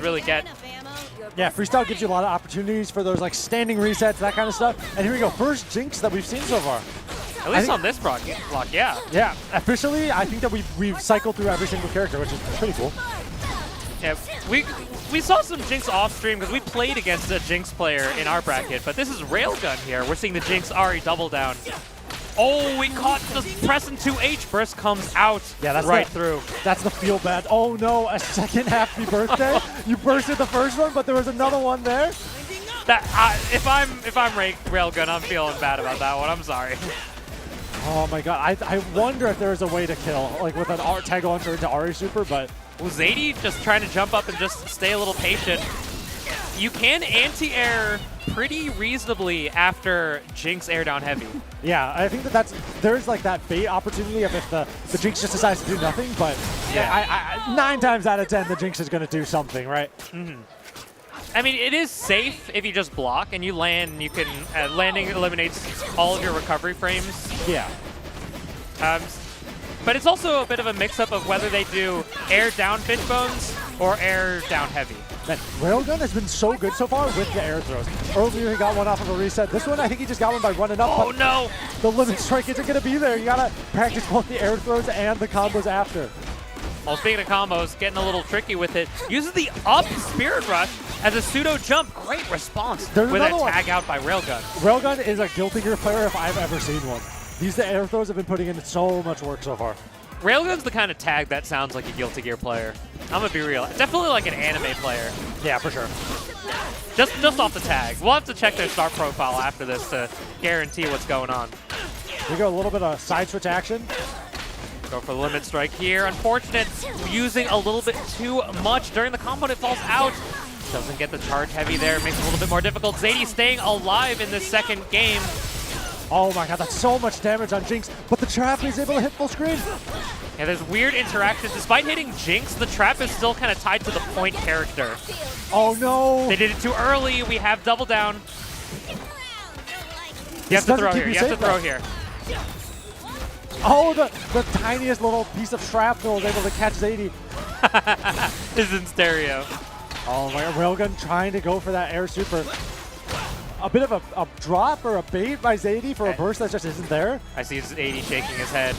really get. Yeah, freestyle gives you a lot of opportunities for those like standing resets, that kind of stuff. And here we go, first Jinx that we've seen so far. At least on this block, yeah. Yeah, officially, I think that we've cycled through every single character, which is pretty cool. Yeah, we saw some Jinx off stream because we played against a Jinx player in our bracket, but this is Railgun here. We're seeing the Jinx Ahri double down. Oh, we caught the pressing 2H. Burst comes out right through. That's the feel bad. Oh no, a second happy birthday. You bursted the first one, but there was another one there. That if I'm Railgun, I'm feeling bad about that one. I'm sorry. Oh my god, I wonder if there's a way to kill, like with an tag launcher into Ahri super, but... Well, Zaidi just trying to jump up and just stay a little patient. You can anti-air pretty reasonably after Jinx air down heavy. Yeah, I think there's like that bait opportunity if the Jinx just decides to do nothing, but yeah, 9 times out of 10 the Jinx is going to do something, right? Mm-hmm. I mean, it is safe if you just block and you land. You can landing eliminates all of your recovery frames. Yeah. But it's also a bit of a mix-up of whether they do air down fishbones or air down heavy. Man, Railgun has been so good so far with the air throws. Earlier he got one off of a reset. This one I think he just got one by running up. Oh no! The limit strike isn't going to be there. You got to practice both the air throws and the combos after. Well, speaking of combos, getting a little tricky with it. Uses the up Spirit Rush as a pseudo jump. Great response with a tag out by Railgun. Railgun is a Guilty Gear player if I've ever seen one. These air throws have been putting in so much work so far. Railgun's the kind of tag that sounds like a Guilty Gear player. I'm gonna be real. Definitely like an anime player. Yeah, for sure. Just off the tag. We'll have to check their start profile after this to guarantee what's going on. We go a little bit of side switch action. Go for the limit strike here. Unfortunate, using a little bit too much during the combo. It falls out. Doesn't get the charge heavy there. Makes it a little bit more difficult. Zaidi staying alive in this second game. Oh my god, that's so much damage on Jinx, but the trap is able to hit full screen. Yeah, there's weird interactions. Despite hitting Jinx, the trap is still kind of tied to the point character. Oh no! They did it too early. We have double down. You have to throw here. You have to throw here. Oh, the tiniest little piece of shrapnel is able to catch Zaidi. Is in stereo. Oh my god, Railgun trying to go for that air super. A bit of a drop or a bait by Zaidi for a burst that just isn't there. I see Zaidi shaking his head.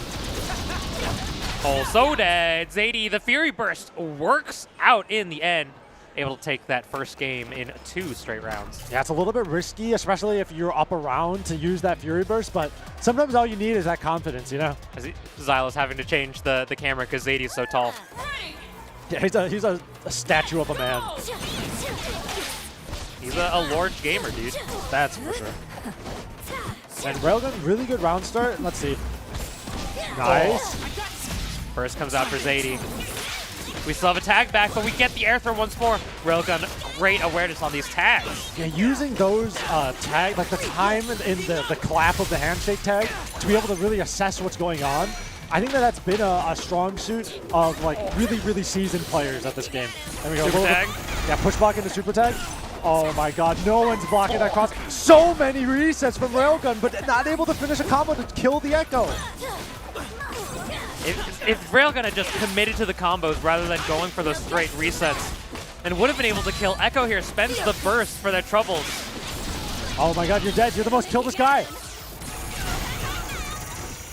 Oh, so dead. Zaidi, the Fury Burst works out in the end. Able to take that first game in 2 straight rounds. Yeah, it's a little bit risky, especially if you're up around to use that Fury Burst, but sometimes all you need is that confidence, you know? Xylo's having to change the camera because Zaidi's so tall. Yeah, he's a statue of a man. He's a large gamer, dude. That's for sure. And Railgun, really good round start. Let's see. Nice. First comes out for Zaidi. We still have a tag back, but we get the air throw once more. Railgun, great awareness on these tags. Yeah, using those tags, like the time in the clap of the handshake tag, to be able to really assess what's going on. I think that's been a strong suit of like really seasoned players at this game. There we go. Super tag. Yeah, push block into super tag. Oh my god, no one's blocking that cross. So many resets from Railgun, but not able to finish a combo to kill the Ekko. If Railgun had just committed to the combos rather than going for those straight resets, and would have been able to kill Ekko here, spends the burst for their troubles. Oh my god, you're dead. You're the most killless guy.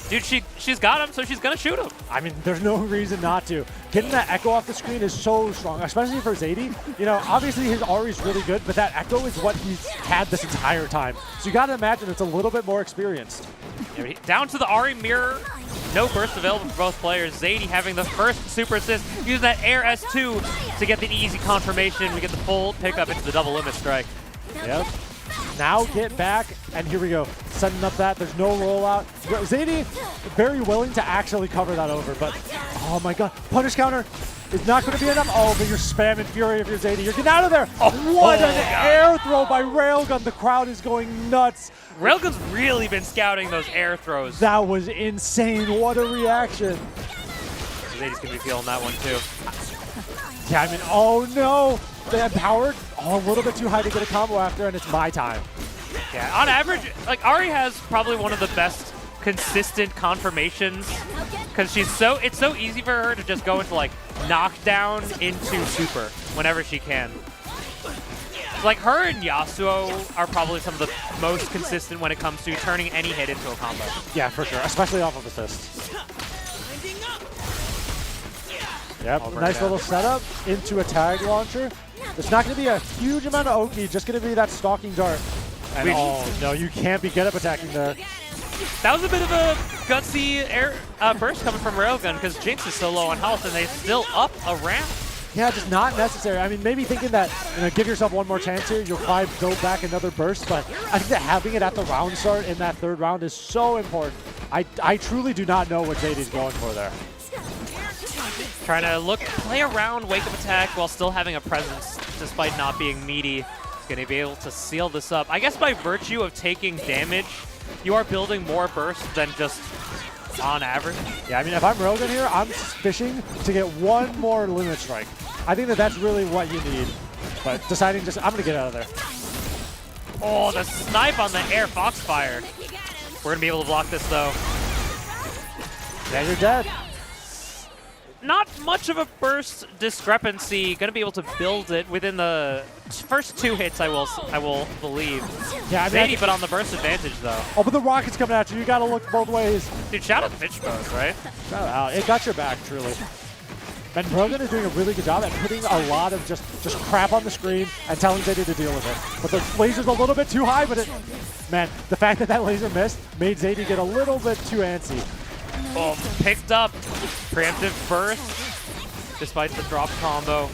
Dude, she's got him, so she's gonna shoot him. I mean, there's no reason not to. Getting that Ekko off the screen is so strong, especially for Zaidi. You know, obviously his Ahri is really good, but that Ekko is what he's had this entire time. So you gotta imagine it's a little bit more experienced. Yeah, down to the Ahri mirror. No burst available for both players. Zaidi having the first super assist, using that air S2 to get the easy confirmation. We get the full pickup into the double limit strike. Yep. Now get back, and here we go. Setting up that, there's no rollout. Zaidi very willing to actually cover that over, but oh my god. Punish counter is not going to be enough. Oh, but you're spamming Fury if you're Zaidi. You're getting out of there. Oh, what an air throw by Railgun. The crowd is going nuts. Railgun's really been scouting those air throws. That was insane. What a reaction. Zaidi's going to be feeling that one too. Yeah, I mean, oh no. They had powered a little bit too high to get a combo after, and it's my time. Yeah, on average, like Ahri has probably one of the best consistent confirmations because it's so easy for her to just go into like knockdown into super. whenever she can. Like, her and Yasuo are probably some of the most consistent when it comes to turning any hit into a combo. Yeah, for sure, especially off of assists. Yep, nice little setup into a tag launcher. There's not going to be a huge amount of Oki, just going to be that stalking dart. And oh, no, you can't be good at attacking there. That was a bit of a gutsy air burst coming from Railgun because Jinx is so low on health and they still up a ramp. Yeah, just not necessary. I mean, maybe thinking that, give yourself one more chance here, you'll probably build back another burst, but I think that having it at the round start in that third round is so important. I truly do not know what Zaidi's going for there. Trying to play around wake up attack while still having a presence despite not being meaty. He's going to be able to seal this up. I guess by virtue of taking damage, you are building more burst than just on average. Yeah, I mean, if I'm Railgun here, I'm fishing to get one more limit strike. I think that that's really what you need. But deciding I'm going to get out of there. Oh, the snipe on the air Foxfire. We're going to be able to block this, though. Yeah, you're dead. Not much of a burst discrepancy. Going to be able to build it within the first 2 hits, I will believe. Yeah, I mean, Zaidi, but on the burst advantage, though. Oh, but the rocket's coming at you. You got to look both ways. Dude, shout out to Fish Bows, right? Shout out. It got your back, truly. And Railgun is doing a really good job at putting a lot of just crap on the screen and telling Zaidi to deal with it. But the laser's a little bit too high, but man, the fact that that laser missed made Zaidi get a little bit too antsy. Oh, picked up. Preemptive burst, despite the drop combo.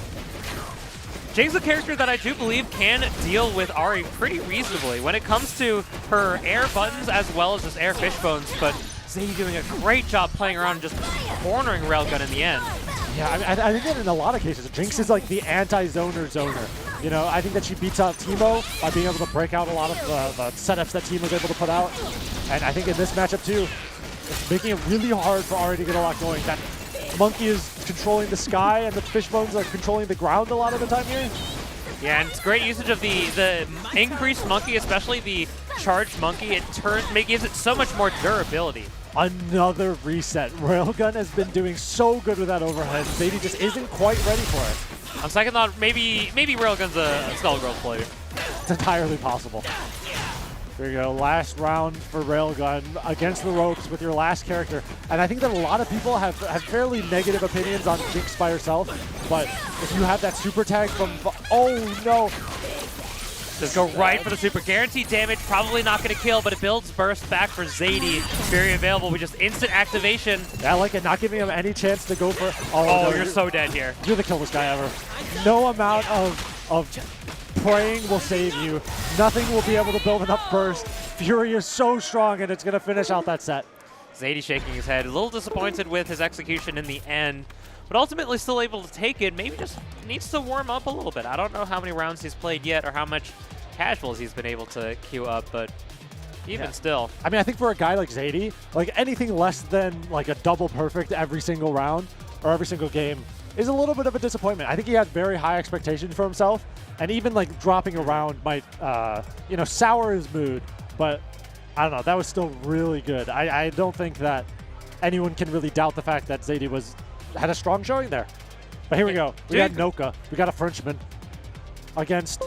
Jinx is a character that I do believe can deal with Ahri pretty reasonably when it comes to her air buttons as well as just air fish bones, but Zaidi doing a great job playing around and just cornering Railgun in the end. Yeah, I think that in a lot of cases, Jinx is like the anti-zoner. You know, I think that she beats out Teemo by being able to break out a lot of the setups that Teemo was able to put out. And I think in this matchup too, it's making it really hard for Ahri to get a lot going. That monkey is controlling the sky and the fish bones are controlling the ground a lot of the time here. Yeah, and it's great usage of the increased monkey, especially the charged monkey. It gives it so much more durability. Another reset. Railgun has been doing so good with that overhead. Zaidi just isn't quite ready for it. On second thought, maybe Railgun's a Skullgirl player. It's entirely possible. There you go, last round for Railgun against the ropes with your last character. And I think that a lot of people have fairly negative opinions on Jinx by herself, but if you have that super tag from, oh no. Just go right for the super. Guaranteed damage, probably not going to kill, but it builds burst back for Zaidi. Very available. We just instant activation. Yeah, I like it, not giving him any chance to go for, oh no, you're so dead here. You're the killest guy ever. No amount of praying will save you. Nothing will be able to build enough burst. Fury is so strong, and it's going to finish out that set. Zaidi shaking his head, a little disappointed with his execution in the end, but ultimately still able to take it. Maybe just needs to warm up a little bit. I don't know how many rounds he's played yet or how much casuals he's been able to queue up, but even still. I mean, I think for a guy like Zaidi, like anything less than like a double perfect every single round or every single game is a little bit of a disappointment. I think he had very high expectations for himself, and even like dropping a round might, sour his mood, but I don't know, that was still really good. I don't think that anyone can really doubt the fact that Zaidi had a strong showing there. But here we go. We got Noka. We got a Frenchman against